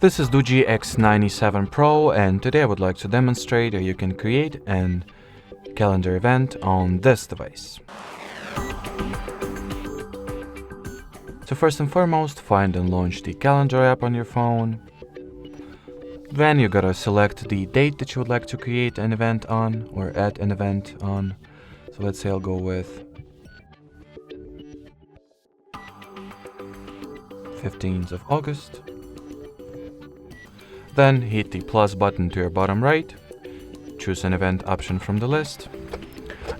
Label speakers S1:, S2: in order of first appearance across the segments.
S1: This is DooGee X97 PRO, and today I would like to demonstrate how you can create a calendar event on this device. So first and foremost, find and launch the calendar app on your phone. Then you gotta select the date that you would like to create an event on or add an event on. So let's say I'll go with 15th of August. Then hit the plus button to your bottom right, choose an event option from the list,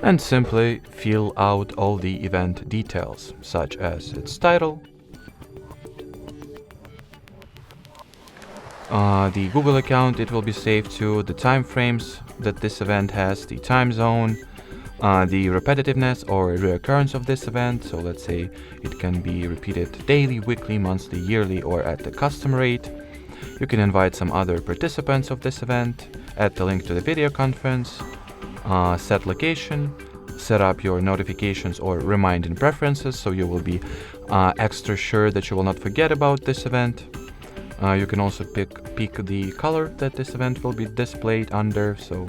S1: and simply fill out all the event details, such as its title, the Google account it will be saved to, the time frames that this event has, the time zone, the repetitiveness or reoccurrence of this event. So let's say it can be repeated daily, weekly, monthly, yearly, or at the custom rate. You can invite some other participants of this event, add the link to the video conference, set location, set up your notifications or reminding preferences so you will be extra sure that you will not forget about this event. You can also pick the color that this event will be displayed under, so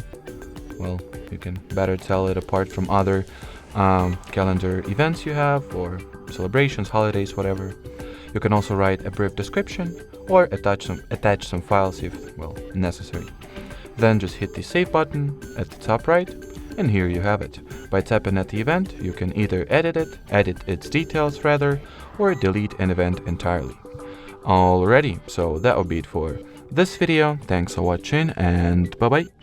S1: well, you can better tell it apart from other calendar events you have, or celebrations, holidays, whatever. You can also write a brief description or attach some files if, well, necessary. Then just hit the save button at the top right, and here you have it. By tapping at the event, you can either edit its details rather, or delete an event entirely. Alrighty, so that will be it for this video. Thanks for watching, and bye bye.